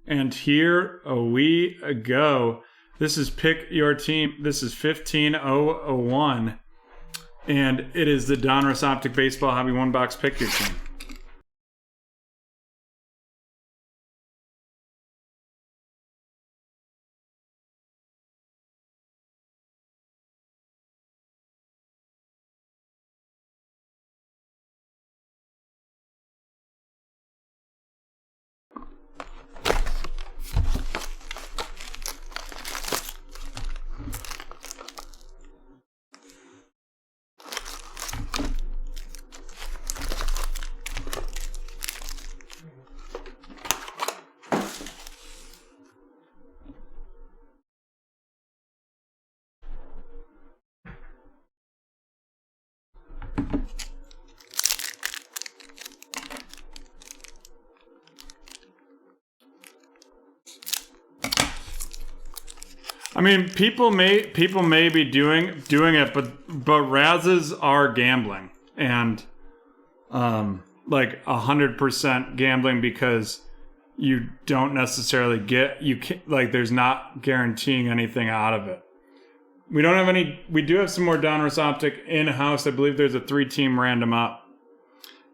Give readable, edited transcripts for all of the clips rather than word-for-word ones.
And here we go. This is Pick Your Team. This is 15001. And it is the Donruss Optic Baseball Hobby One Box Pick Your Team. I mean, people may be doing it, but Razzes are gambling, and like 100% gambling, because you don't necessarily there's not guaranteeing anything out of it. We don't have any. We do have some more Donruss Optic in house. I believe there's a 3-team random up.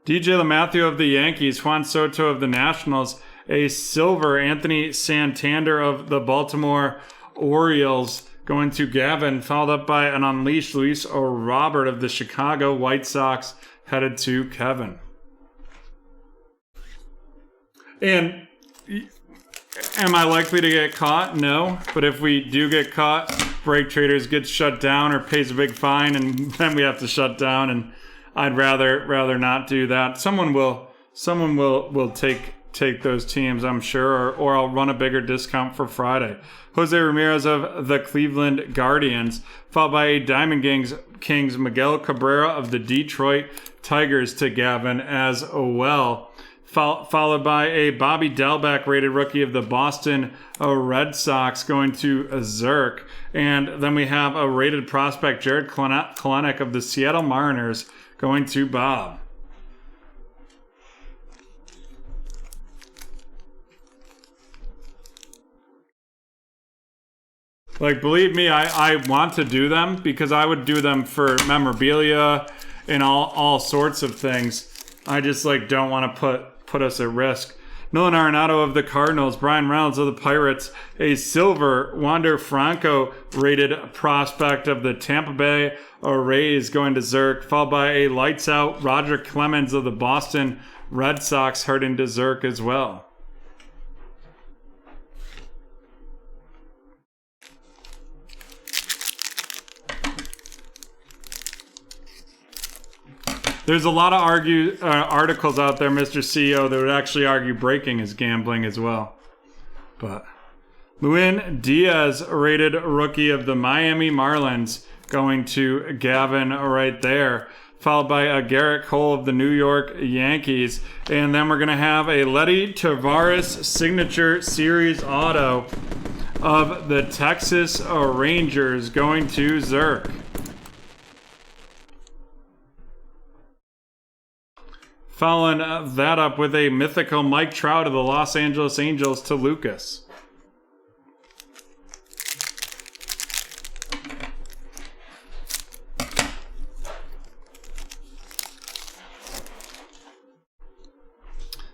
DJ LeMahieu of the Yankees, Juan Soto of the Nationals, a silver Anthony Santander of the Baltimore Orioles going to Gavin, followed up by an unleashed Luis Robert of the Chicago White Sox, headed to Kevin. And am I likely to get caught? No. But if we do get caught, BreakTraders gets shut down or pays a big fine, and then we have to shut down. And I'd rather not do that. Someone will take those teams, I'm sure, or I'll run a bigger discount for Friday. Jose Ramirez of the Cleveland Guardians, followed by a Diamond Kings Miguel Cabrera of the Detroit Tigers to Gavin as well. Followed by a Bobby Dalbec rated rookie of the Boston Red Sox going to Zerk. And then we have a rated prospect, Jared Kelenic of the Seattle Mariners, going to Bob. Like, believe me, I want to do them, because I would do them for memorabilia and all sorts of things. I just don't want to put us at risk. Nolan Arenado of the Cardinals, Brian Reynolds of the Pirates, a silver Wander Franco rated prospect of the Tampa Bay Rays going to Zerk, followed by a lights out Roger Clemens of the Boston Red Sox heading to Zerk as well. There's a lot of articles out there, Mr. CEO, that would actually argue breaking is gambling as well. But Luis Diaz, rated rookie of the Miami Marlins, going to Gavin right there. Followed by a Garrett Cole of the New York Yankees. And then we're going to have a Letty Tavares signature series auto of the Texas Rangers going to Zerk. Following that up with a mythical Mike Trout of the Los Angeles Angels to Lucas.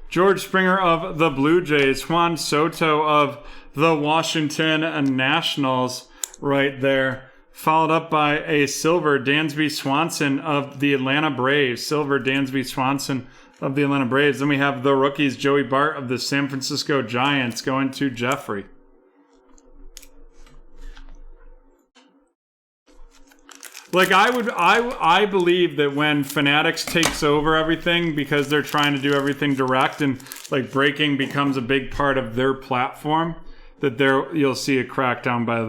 George Springer of the Blue Jays, Juan Soto of the Washington Nationals right there. Followed up by a silver Dansby Swanson of the Atlanta Braves. Silver Dansby Swanson of the Atlanta Braves. Then we have the rookies, Joey Bart of the San Francisco Giants going to Jeffrey. I believe that when Fanatics takes over everything, because they're trying to do everything direct, and breaking becomes a big part of their platform, that you'll see a crackdown by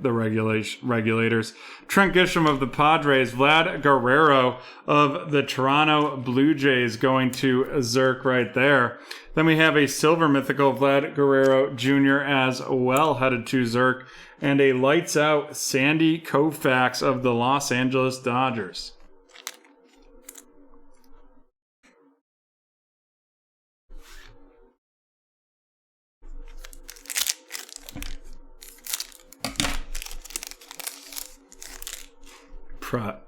the regulators. Trent Grisham of the Padres, Vlad Guerrero of the Toronto Blue Jays going to Zerk right there. Then we have a silver mythical Vlad Guerrero Jr. as well headed to Zerk, and a lights out Sandy Koufax of the Los Angeles Dodgers. Pratt.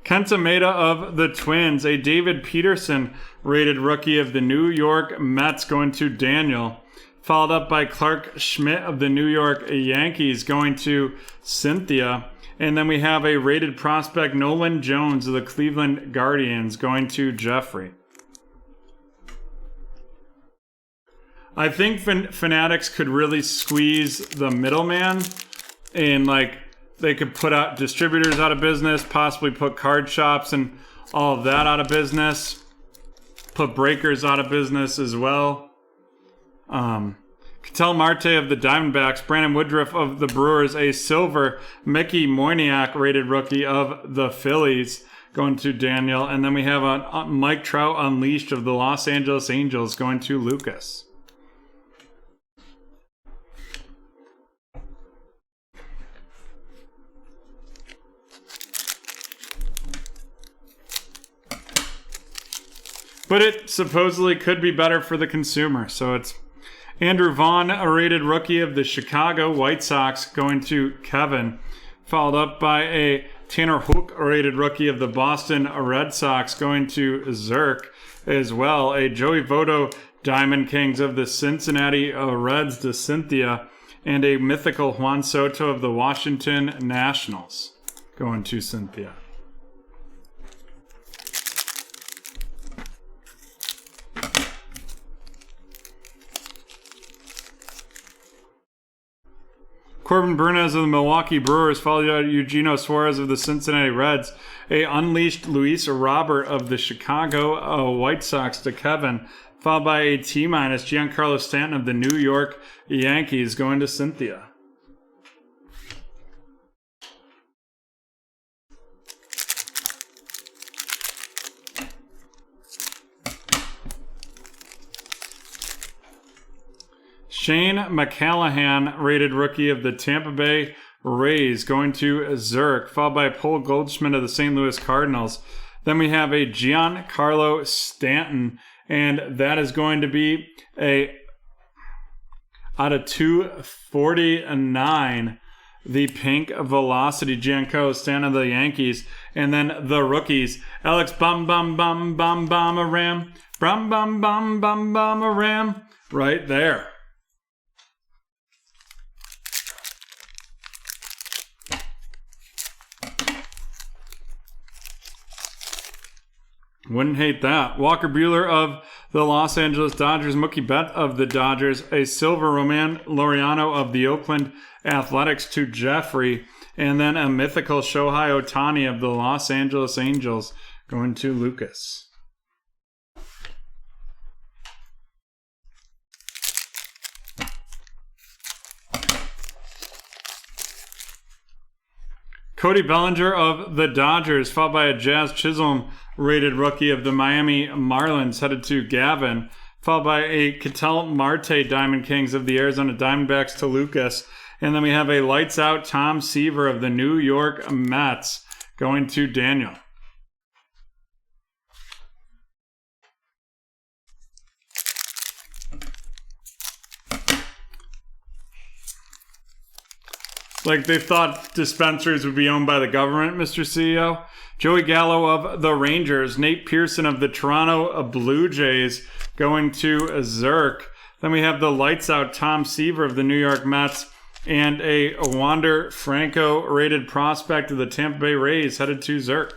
Kenta Maeda of the Twins. A David Peterson rated rookie of the New York Mets going to Daniel. Followed up by Clark Schmidt of the New York Yankees going to Cynthia. And then we have a rated prospect, Nolan Jones of the Cleveland Guardians going to Jeffrey. I think Fanatics could really squeeze the middleman, and like they could put out distributors out of business, possibly put card shops and all of that out of business, put breakers out of business as well. Ketel Marte of the Diamondbacks, Brandon Woodruff of the Brewers, a silver Mickey Moyniak rated rookie of the Phillies going to Daniel, and then we have a Mike Trout Unleashed of the Los Angeles Angels going to Lucas. But it supposedly could be better for the consumer. So it's Andrew Vaughn, a rated rookie of the Chicago White Sox, going to Kevin. Followed up by a Tanner Hook, a rated rookie of the Boston Red Sox, going to Zerk as well. A Joey Votto, Diamond Kings of the Cincinnati Reds to Cynthia. And a mythical Juan Soto of the Washington Nationals, going to Cynthia. Corbin Burnez of the Milwaukee Brewers, followed by Eugenio Suarez of the Cincinnati Reds. A Unleashed Luis Robert of the Chicago White Sox to Kevin, followed by a T-minus Giancarlo Stanton of the New York Yankees going to Cynthia. Shane McCallahan, rated rookie of the Tampa Bay Rays, going to Zurich, followed by Paul Goldschmidt of the St. Louis Cardinals. Then we have a Giancarlo Stanton, and that is going to be a out of 249, the pink velocity Giancarlo Stanton of the Yankees. And then the rookies, Alex Bam-Bam-Bam-Bam-Bam-A-Ram, Bam-Bam-Bam-Bam-Bam-A-Ram, right there. Wouldn't hate that. Walker Buehler of the Los Angeles Dodgers, Mookie Betts of the Dodgers, a silver Roman Laureano of the Oakland Athletics to Jeffrey, and then a mythical Shohei Ohtani of the Los Angeles Angels going to Lucas. Cody Bellinger of the Dodgers, followed by a Jazz Chisholm rated rookie of the Miami Marlins, headed to Gavin, followed by a Ketel Marte Diamond Kings of the Arizona Diamondbacks to Lucas, and then we have a lights out Tom Seaver of the New York Mets going to Daniel. Like they thought dispensaries would be owned by the government, Mr. CEO. Joey Gallo of the Rangers, Nate Pearson of the Toronto Blue Jays going to Zerk. Then we have the lights out Tom Seaver of the New York Mets and a Wander Franco rated prospect of the Tampa Bay Rays headed to Zerk.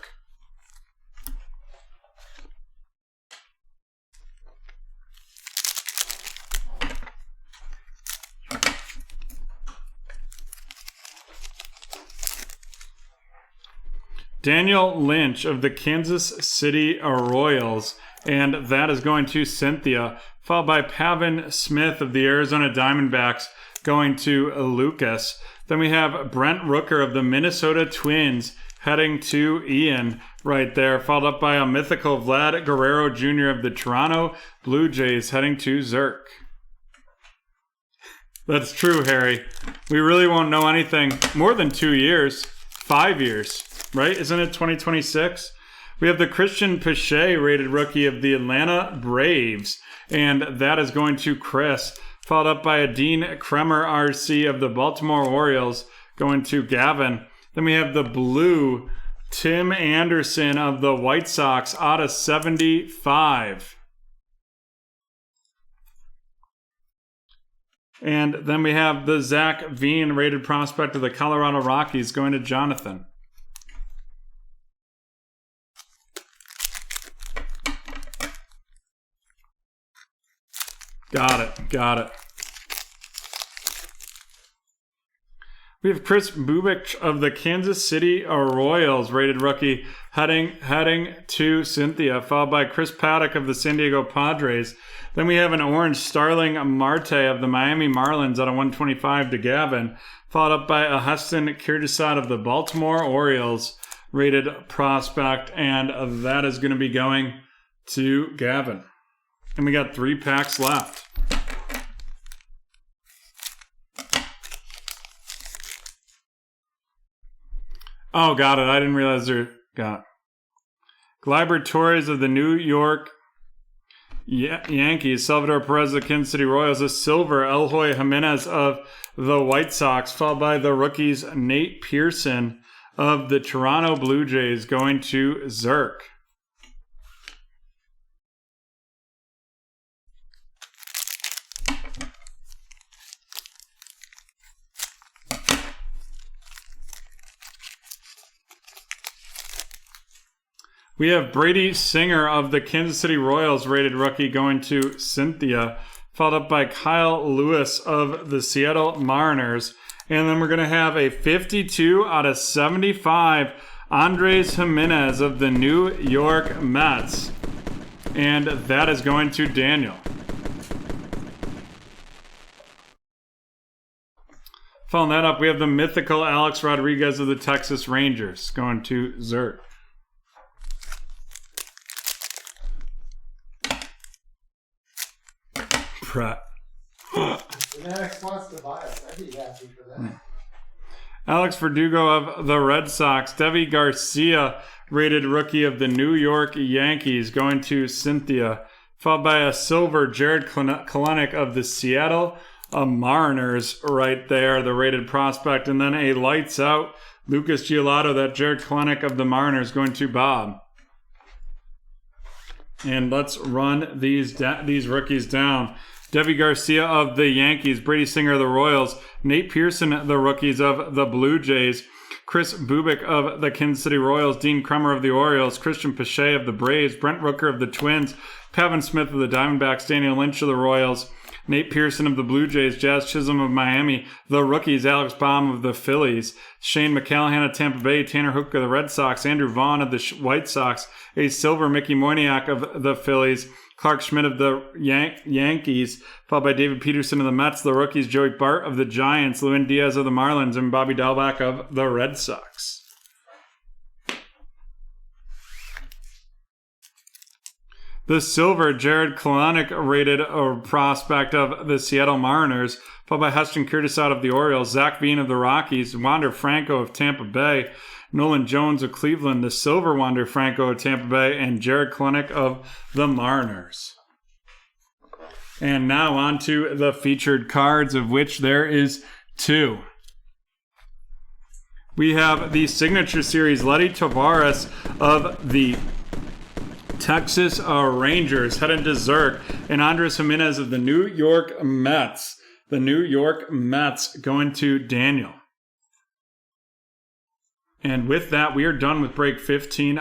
Daniel Lynch of the Kansas City Royals, and that is going to Cynthia, followed by Pavin Smith of the Arizona Diamondbacks going to Lucas. Then we have Brent Rooker of the Minnesota Twins heading to Ian right there, followed up by a mythical Vlad Guerrero Jr. of the Toronto Blue Jays heading to Zerk. That's true, Harry. We really won't know anything more than 2 years, 5 years. Right? Isn't it 2026? We have the Christian Pache rated rookie of the Atlanta Braves, and that is going to Chris, followed up by a Dean Kremer RC of the Baltimore Orioles going to Gavin. Then we have the blue Tim Anderson of the White Sox out of 75. And then we have the Zach Veen rated prospect of the Colorado Rockies going to Jonathan. Got it. We have Chris Bubik of the Kansas City Royals, rated rookie, heading to Cynthia, followed by Chris Paddock of the San Diego Padres. Then we have an orange Starling Marte of the Miami Marlins out of 125 to Gavin, followed up by a Heston Kyrgyzstan of the Baltimore Orioles, rated prospect, and that is going to be going to Gavin. And we got 3 packs left. Oh, got it. I didn't realize got it. Gleyber Torres of the New York Yankees, Salvador Perez of the Kansas City Royals, a silver Eloy Jimenez of the White Sox, followed by the rookies Nate Pearson of the Toronto Blue Jays going to Zerk. We have Brady Singer of the Kansas City Royals, rated rookie, going to Cynthia, followed up by Kyle Lewis of the Seattle Mariners. And then we're going to have a 52 out of 75, Andres Jimenez of the New York Mets. And that is going to Daniel. Following that up, we have the mythical Alex Rodriguez of the Texas Rangers going to Zerk. Pratt. Alex wants to buy us. I'd be happy for that. Alex Verdugo of the Red Sox. Devi Garcia, rated rookie of the New York Yankees, going to Cynthia. Followed by a silver Jared Kelenic of the Seattle Mariners right there, the rated prospect. And then a lights out Lucas Giolito, that Jared Kelenic of the Mariners, going to Bob. And let's run these rookies down. Devi Garcia of the Yankees, Brady Singer of the Royals, Nate Pearson, the rookies of the Blue Jays, Chris Bubik of the Kansas City Royals, Dean Kremer of the Orioles, Christian Pache of the Braves, Brent Rooker of the Twins, Pavin Smith of the Diamondbacks, Daniel Lynch of the Royals, Nate Pearson of the Blue Jays, Jazz Chisholm of Miami, the rookies, Alex Baum of the Phillies, Shane McCallahan of Tampa Bay, Tanner Hook of the Red Sox, Andrew Vaughn of the White Sox, a silver Mickey Moniak of the Phillies, Clark Schmidt of the Yankees, followed by David Peterson of the Mets, the rookies, Joey Bart of the Giants, Lewin Diaz of the Marlins, and Bobby Dalbec of the Red Sox. The silver Jared Kelenic, rated prospect of the Seattle Mariners, followed by Heston Kyrgyzstan of the Orioles, Zach Veen of the Rockies, Wander Franco of Tampa Bay, Nolan Jones of Cleveland, the silver Wander Franco of Tampa Bay, and Jared Kelenic of the Mariners. And now on to the featured cards, of which there is 2. We have the Signature Series, Letty Tavares of the Texas Rangers headed to Zerk, and Andres Jimenez of the New York Mets. The New York Mets going to Daniel. And with that, we are done with break 15.